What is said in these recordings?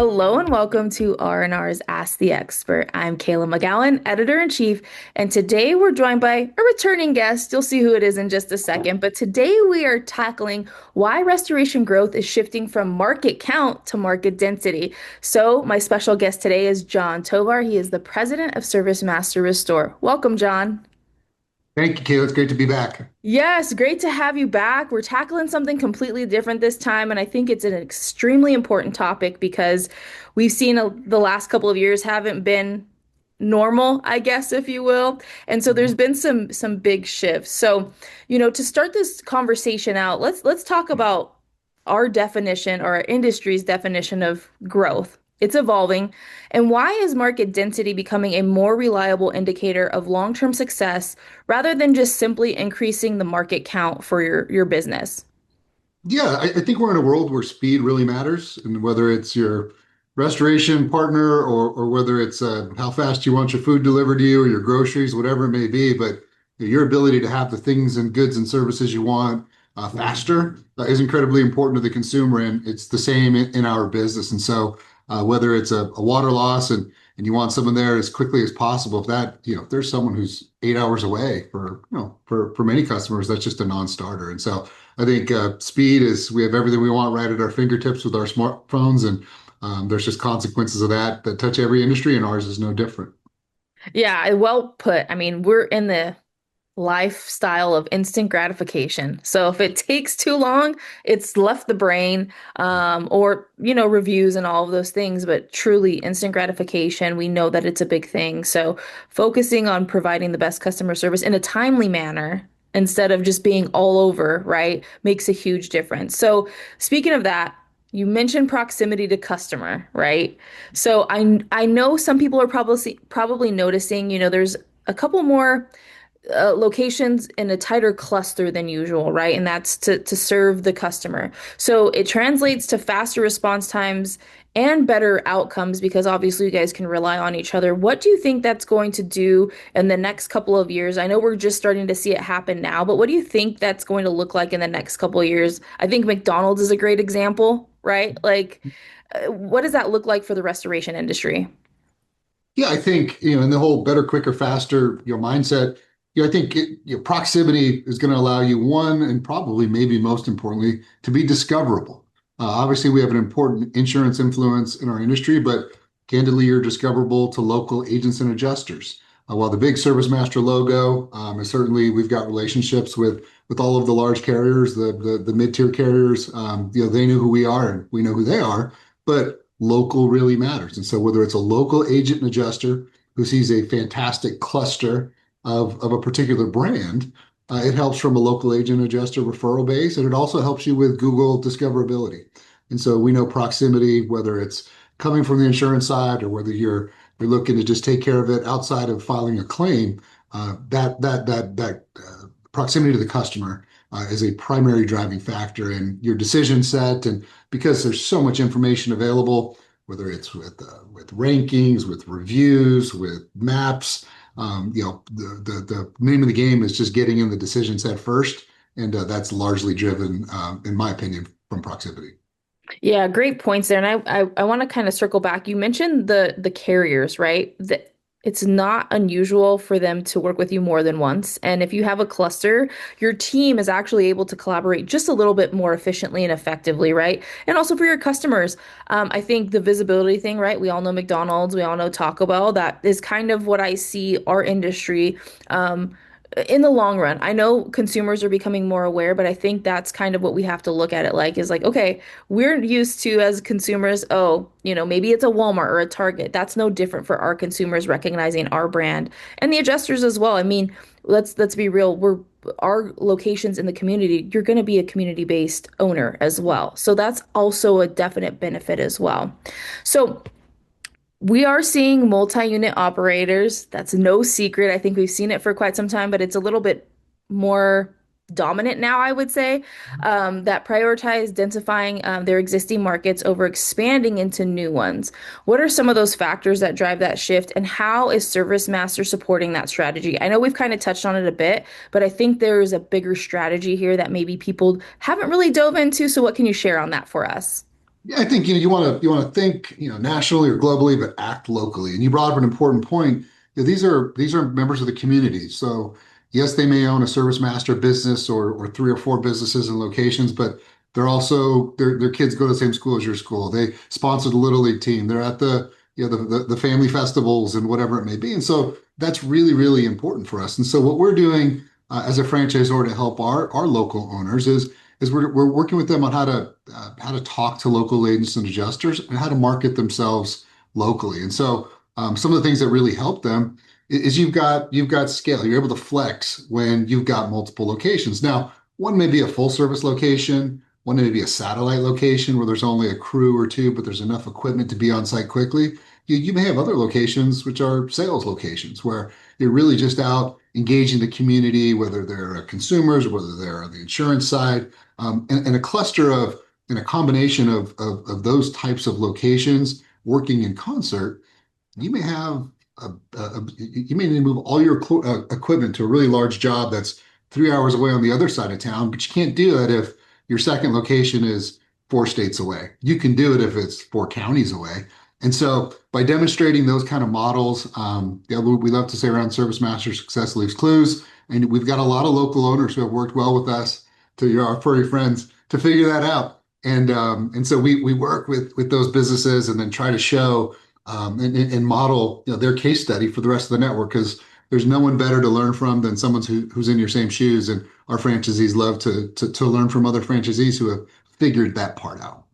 Hello and welcome to R&R's Ask the Expert. I'm Kayla McGowan, editor-in-chief, and today we're joined by a returning guest. You'll see who it is in just a second, but today we are tackling why restoration growth is shifting from market count to market density. So my special guest today is John Tovar. He is the president of ServiceMaster Restore. Welcome, John. Thank you, Kayla. It's great to be back. Yes, great to have you back. We're tackling something completely different this time, and I think it's an extremely important topic because we've seen the last couple of years haven't been normal, I guess, if you will. And so there's been some big shifts. So, to start this conversation out, let's talk about our definition or our industry's definition of growth. It's evolving. And why is market density becoming a more reliable indicator of long-term success rather than just simply increasing the market count for your business? Yeah, I think we're in a world where speed really matters, and whether it's your restoration partner or whether it's how fast you want your food delivered to you or your groceries, whatever it may be, but your ability to have the things and goods and services you want faster is incredibly important to the consumer, and it's the same in our business. And so, whether it's a water loss and you want someone there as quickly as possible, if there's someone who's 8 hours away for many customers, that's just a non-starter. And so I think speed is we have everything we want right at our fingertips with our smartphones, and there's just consequences of that touch every industry, and ours is no different. Yeah, well put. I mean, we're in the lifestyle of instant gratification. So if it takes too long, it's left the brain, or, reviews and all of those things. But truly, instant gratification, we know that it's a big thing. So focusing on providing the best customer service in a timely manner instead of just being all over, right, makes a huge difference. So speaking of that, you mentioned proximity to customer, right? So I know some people are probably noticing, there's a couple more locations in a tighter cluster than usual, right? And that's to serve the customer. So it translates to faster response times and better outcomes because obviously you guys can rely on each other. What do you think that's going to do in the next couple of years? I know we're just starting to see it happen now, but what do you think that's going to look like in the next couple of years? I think McDonald's is a great example, right? Like, what does that look like for the restoration industry? Yeah, I think, in the whole better, quicker, faster, mindset, I think proximity is going to allow you one, and probably maybe most importantly, to be discoverable. Obviously, we have an important insurance influence in our industry, but candidly, you're discoverable to local agents and adjusters. While the big ServiceMaster logo is certainly, we've got relationships with all of the large carriers, the mid-tier carriers. They know who we are and we know who they are, but local really matters. And so whether it's a local agent and adjuster who sees a fantastic cluster of a particular brand, it helps from a local agent adjuster referral base, and it also helps you with Google discoverability. And so we know proximity, whether it's coming from the insurance side or whether you're looking to just take care of it outside of filing a claim, that proximity to the customer is a primary driving factor in your decision set. And because there's so much information available, whether it's with rankings, with reviews, with maps, the name of the game is just getting in the decision set first, and that's largely driven, in my opinion, from proximity. Yeah, great points there. And I want to kind of circle back. You mentioned the carriers, right? It's not unusual for them to work with you more than once. And if you have a cluster, your team is actually able to collaborate just a little bit more efficiently and effectively, right? And also for your customers, I think the visibility thing, right? We all know McDonald's, we all know Taco Bell. That is kind of what I see our industry. In the long run, I know consumers are becoming more aware, but I think that's kind of what we have to look at it like is like, okay, we're used to as consumers, oh, maybe it's a Walmart or a Target. That's no different for our consumers recognizing our brand and the adjusters as well. I mean, let's be real. We're our locations in the community, you're going to be a community-based owner as well. So that's also a definite benefit as well. So we are seeing multi-unit operators. That's no secret. I think we've seen it for quite some time, but it's a little bit more dominant now, I would say, that prioritize densifying their existing markets over expanding into new ones. What are some of those factors that drive that shift, and how is ServiceMaster supporting that strategy? I know we've kind of touched on it a bit, but I think there's a bigger strategy here that maybe people haven't really dove into. So what can you share on that for us? Yeah, I think you want to think nationally or globally, but act locally. And you brought up an important point. These are members of the community. So yes, they may own a ServiceMaster business or three or four businesses and locations, but they're also their kids go to the same school as your school. They sponsor the Little League team. They're at the family festivals and whatever it may be. And so that's really, really important for us. And so what we're doing as a franchisor to help our local owners is we're working with them on how to talk to local agents and adjusters and how to market themselves locally. And so some of the things that really help them is you've got scale. You're able to flex when you've got multiple locations. Now, one may be a full service location, one may be a satellite location where there's only a crew or two, but there's enough equipment to be on site quickly. You may have other locations which are sales locations where you're really just out engaging the community, whether they're consumers or whether they're on the insurance side, and a cluster of and a combination of those types of locations working in concert. You may have you may need to move all your equipment to a really large job that's 3 hours away on the other side of town, but you can't do it if your second location is 4 states away. You can do it if it's 4 counties away. And so by demonstrating those kind of models, yeah, we love to say around ServiceMaster, success leaves clues. And we've got a lot of local owners who have worked well with us, to our furry friends, to figure that out. And so we work with those businesses and then try to show and model their case study for the rest of the network, because there's no one better to learn from than someone who's in your same shoes. And our franchisees love to learn from other franchisees who have figured that part out.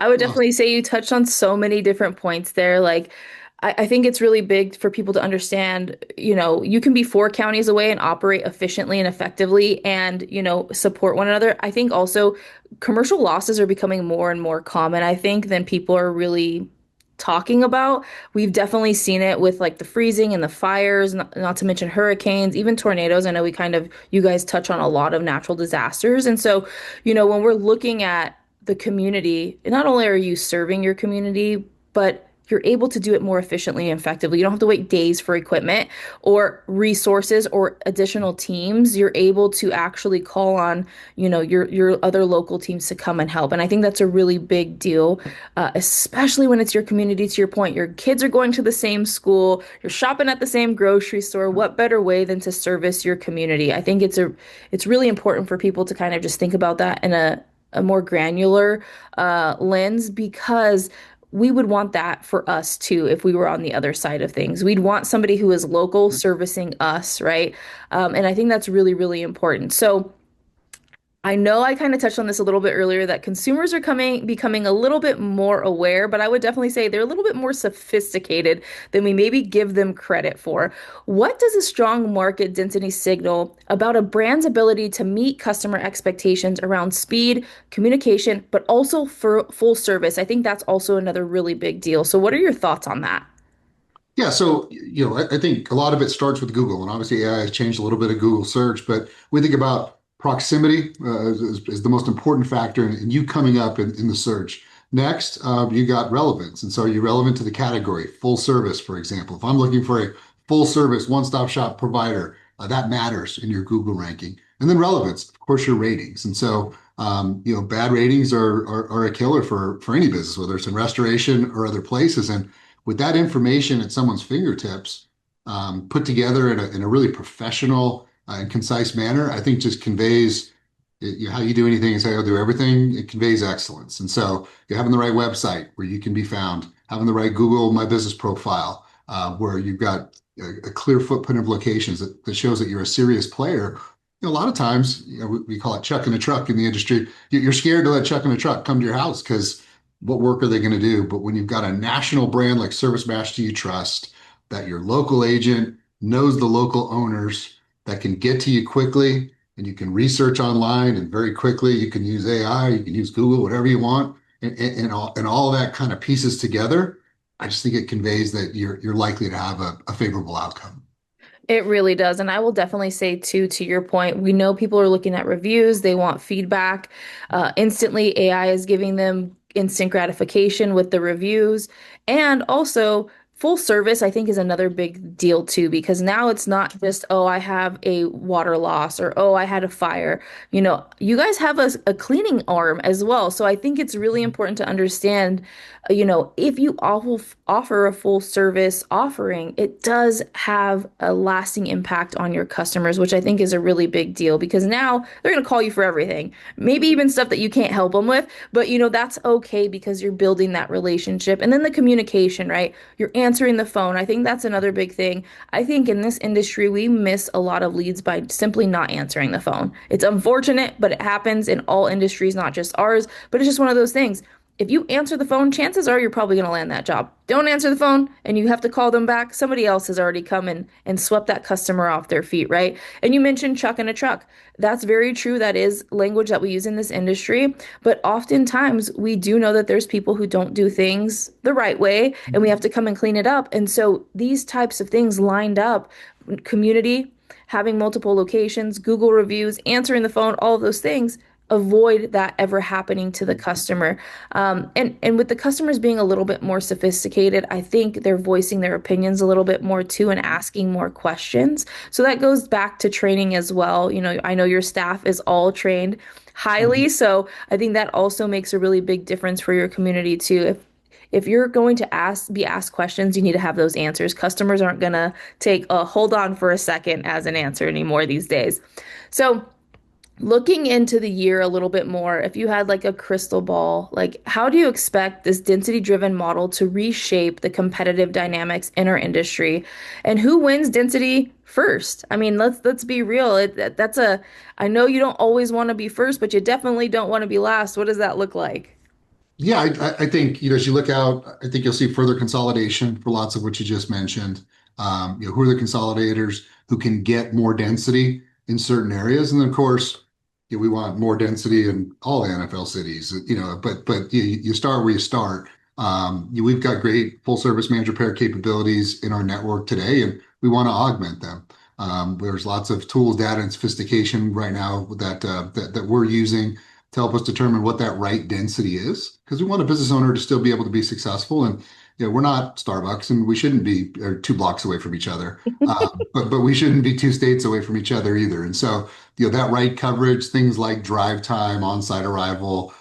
I would Well, definitely say you touched on so many different points there. Like, I think it's really big for people to understand, you can be 4 counties away and operate efficiently and effectively and, support one another. I think also commercial losses are becoming more and more common, I think, than people are really talking about. We've definitely seen it with like the freezing and the fires, not to mention hurricanes, even tornadoes. I know you guys touch on a lot of natural disasters. And so, when we're looking at the community, not only are you serving your community, but you're able to do it more efficiently and effectively. You don't have to wait days for equipment or resources or additional teams. You're able to actually call on, your other local teams to come and help. And I think that's a really big deal, especially when it's your community. To your point, your kids are going to the same school, you're shopping at the same grocery store. What better way than to service your community? I think it's really important for people to kind of just think about that in a more granular lens, because we would want that for us too if we were on the other side of things. We'd want somebody who is local servicing us, right? And I think that's really, really important. So I know I kind of touched on this a little bit earlier that consumers are becoming a little bit more aware, but I would definitely say they're a little bit more sophisticated than we maybe give them credit for. What does a strong market density signal about a brand's ability to meet customer expectations around speed, communication, but also for full service? I think that's also another really big deal. So what are your thoughts on that? yeah, so I think a lot of it starts with Google, and obviously AI has changed a little bit of Google search, but we think about proximity is the most important factor in you coming up in the search. Next, you got relevance, and so are you relevant to the category? Full service, for example. If I'm looking for a full service, one-stop shop provider, that matters in your Google ranking. And then relevance, of course, your ratings. And so, bad ratings are a killer for any business, whether it's in restoration or other places. And with that information at someone's fingertips, put together in a really professional and concise manner, I think just conveys how you do anything is how you'll do everything. It conveys excellence. And so you're having the right website where you can be found, having the right Google My Business profile, where you've got a clear footprint of locations that shows that you're a serious player. A lot of times, we call it chuck in a truck in the industry. You're scared to let chuck in a truck come to your house because what work are they going to do? But when you've got a national brand like ServiceMaster you trust, that your local agent knows the local owners, that can get to you quickly, and you can research online and very quickly, you can use AI, you can use Google, whatever you want, and all that kind of pieces together. I just think it conveys that you're likely to have a favorable outcome. It really does. And I will definitely say, too, to your point, we know people are looking at reviews, they want feedback. Instantly, AI is giving them instant gratification with the reviews. And also, Full service, I think, is another big deal too, because now it's not just, oh, I have a water loss or, oh, I had a fire. You guys have a cleaning arm as well. So I think it's really important to understand, if you offer a full service offering, it does have a lasting impact on your customers, which I think is a really big deal because now they're going to call you for everything, maybe even stuff that you can't help them with. But, that's okay because you're building that relationship. And then the communication, right? You're answering the phone. I think that's another big thing. I think in this industry, we miss a lot of leads by simply not answering the phone. It's unfortunate, but it happens in all industries, not just ours. But it's just one of those things. If you answer the phone, chances are you're probably going to land that job. Don't answer the phone and you have to call them back. Somebody else has already come in and swept that customer off their feet, right? And you mentioned chuck in a truck. That's very true. That is language that we use in this industry. But oftentimes we do know that there's people who don't do things the right way and we have to come and clean it up. And so these types of things lined up, community, having multiple locations, Google reviews, answering the phone, all of those things avoid that ever happening to the customer. And with the customers being a little bit more sophisticated, I think they're voicing their opinions a little bit more too and asking more questions. So that goes back to training as well. I know your staff is all trained highly, so I think that also makes a really big difference for your community too. If you're going to be asked questions, you need to have those answers. Customers aren't gonna take a hold on for a second as an answer anymore these days. So looking into the year a little bit more, if you had like a crystal ball, like how do you expect this density-driven model to reshape the competitive dynamics in our industry? And who wins density first? I mean, let's be real. I know you don't always want to be first, but you definitely don't want to be last. What does that look like? Yeah, I think, as you look out, I think you'll see further consolidation for lots of what you just mentioned. Who are the consolidators who can get more density in certain areas? And then, of course, we want more density in all the NFL cities, but you start where you start. We've got great full service managed repair capabilities in our network today, and we want to augment them. There's lots of tools, data, and sophistication right now that we're using to help us determine what that right density is, because we want a business owner to still be able to be successful. And we're not Starbucks, and we shouldn't be 2 blocks away from each other, but we shouldn't be 2 states away from each other either. And so, that right coverage, things like drive time, on-site arrival,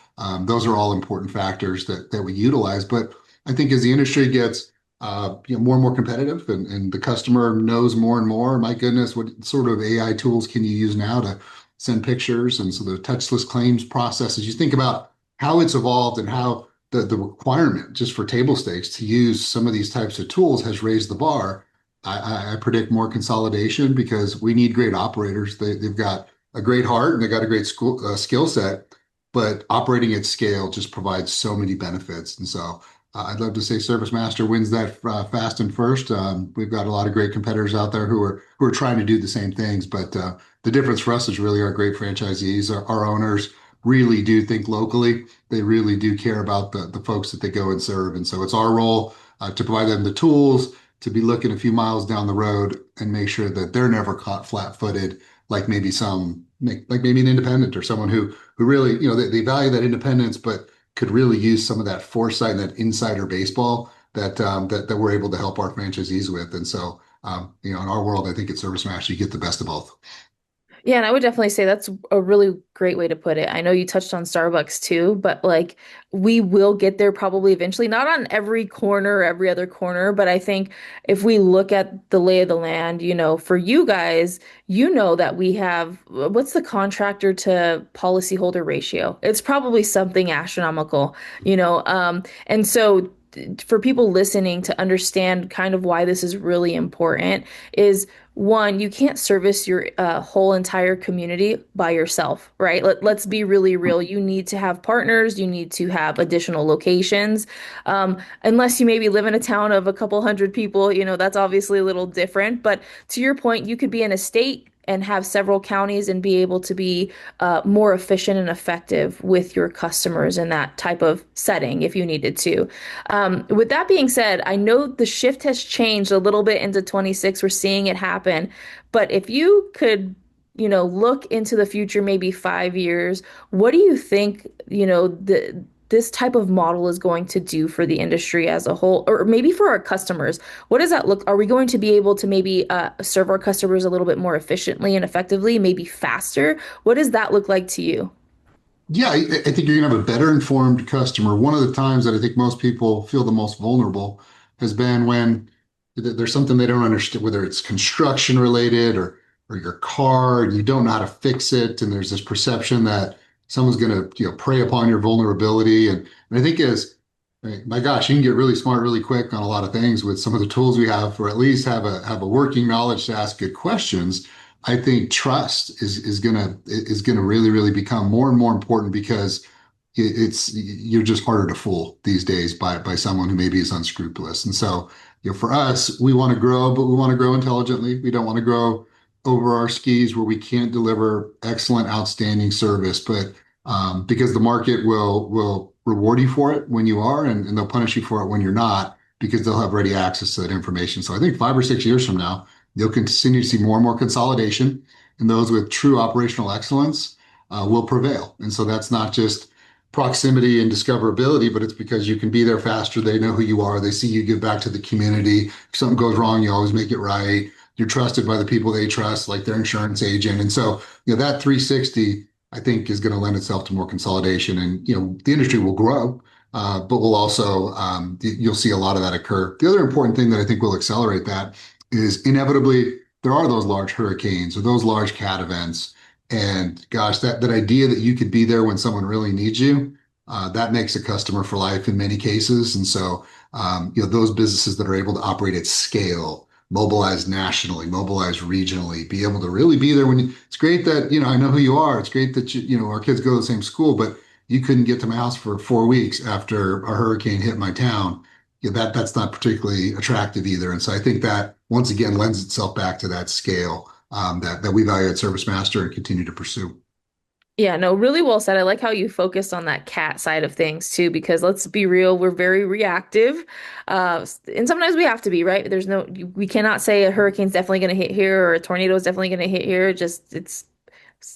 those are all important factors that we utilize. But I think as the industry gets more and more competitive, and the customer knows more and more, my goodness, what sort of AI tools can you use now to send pictures? And so the touchless claims processes, you think about how it's evolved and how the requirement just for table stakes to use some of these types of tools has raised the bar. I predict more consolidation because we need great operators. They've got a great heart and they've got a great skill set, but operating at scale just provides so many benefits. And so I'd love to say ServiceMaster wins that fast and first. We've got a lot of great competitors out there who are trying to do the same things, but the difference for us is really our great franchisees. Our owners really do think locally. They really do care about the folks that they go and serve. And so it's our role to provide them the tools to be looking a few miles down the road and make sure that they're never caught flat-footed like maybe an independent or someone who really, they value that independence, but could really use some of that foresight and that insider baseball that we're able to help our franchisees with. And so, in our world, I think at ServiceMaster, you get the best of both. Yeah, and I would definitely say that's a really great way to put it. I know you touched on Starbucks too, but like we will get there probably eventually, not on every corner, every other corner, but I think if we look at the lay of the land, for you guys, that we have what's the contractor to policyholder ratio? It's probably something astronomical, and so for people listening to understand kind of why this is really important is one, you can't service your whole entire community by yourself, right? Let's be really real. You need to have partners, you need to have additional locations. Unless you maybe live in a town of a couple hundred people, that's obviously a little different. But to your point, you could be in a state and have several counties and be able to be more efficient and effective with your customers in that type of setting if you needed to. With that being said, I know the shift has changed a little bit into 26. We're seeing it happen. But if you could, look into the future, maybe 5 years, what do you think, this type of model is going to do for the industry as a whole, or maybe for our customers. What does that look? Are we going to be able to maybe serve our customers a little bit more efficiently and effectively, maybe faster? What does that look like to you? Yeah, I think you're going to have a better informed customer. One of the times that I think most people feel the most vulnerable has been when there's something they don't understand, whether it's construction related or your car, and you don't know how to fix it, and there's this perception that someone's going to prey upon your vulnerability. And I think as my gosh, you can get really smart really quick on a lot of things with some of the tools we have, or at least have a working knowledge to ask good questions. I think trust is gonna really become more and more important because you're just harder to fool these days by someone who maybe is unscrupulous. And so, for us, we want to grow, but we want to grow intelligently. We don't want to grow over our skis where we can't deliver excellent, outstanding service. But because the market will reward you for it when you are, and they'll punish you for it when you're not, because they'll have ready access to that information. So I think 5 or 6 years from now, you'll continue to see more and more consolidation, and those with true operational excellence will prevail. And so that's not just proximity and discoverability, but it's because you can be there faster. They know who you are. They see you give back to the community. If something goes wrong, you always make it right. You're trusted by the people they trust, like their insurance agent. And so, that 360, I think, is going to lend itself to more consolidation, and the industry will grow. But we'll also you'll see a lot of that occur. The other important thing that I think will accelerate that is inevitably there are those large hurricanes or those large cat events. And gosh, that idea that you could be there when someone really needs you, that makes a customer for life in many cases. And so, those businesses that are able to operate at scale, mobilize nationally, mobilize regionally, be able to really be there it's great that, I know who you are. It's great that our kids go to the same school, but you couldn't get to my house for 4 weeks after a hurricane hit my town. That's not particularly attractive either. And so I think that once again lends itself back to that scale that we value at ServiceMaster and continue to pursue. Yeah, no, really well said. I like how you focused on that cat side of things too, because let's be real, we're very reactive. And sometimes we have to be, right? We cannot say a hurricane's definitely going to hit here or a tornado is definitely going to hit here.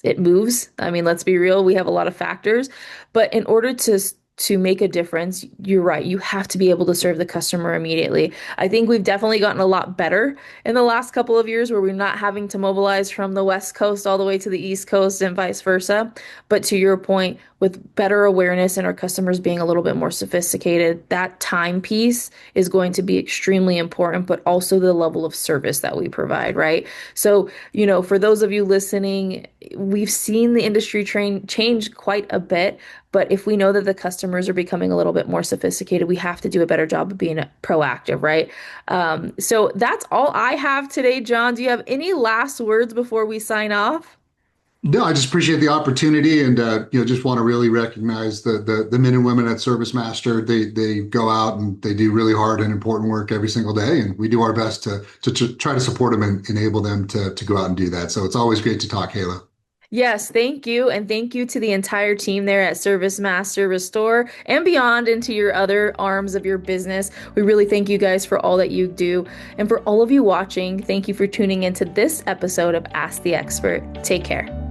It moves. I mean, let's be real, we have a lot of factors, but in order to make a difference, you're right. You have to be able to serve the customer immediately. I think we've definitely gotten a lot better in the last couple of years where we're not having to mobilize from the West Coast all the way to the East Coast and vice versa. But to your point, with better awareness and our customers being a little bit more sophisticated, that time piece is going to be extremely important, but also the level of service that we provide, right? So, for those of you listening, we've seen the industry change quite a bit, but if we know that the customers are becoming a little bit more sophisticated, we have to do a better job of being proactive, right? So that's all I have today, John. Do you have any last words before we sign off? No, I just appreciate the opportunity, and just want to really recognize the men and women at ServiceMaster. They go out and they do really hard and important work every single day, and we do our best to try to support them and enable them to go out and do that. So it's always great to talk, Kayla. Yes, thank you. And thank you to the entire team there at ServiceMaster Restore and beyond into your other arms of your business. We really thank you guys for all that you do. And for all of you watching, thank you for tuning into this episode of Ask the Expert. Take care.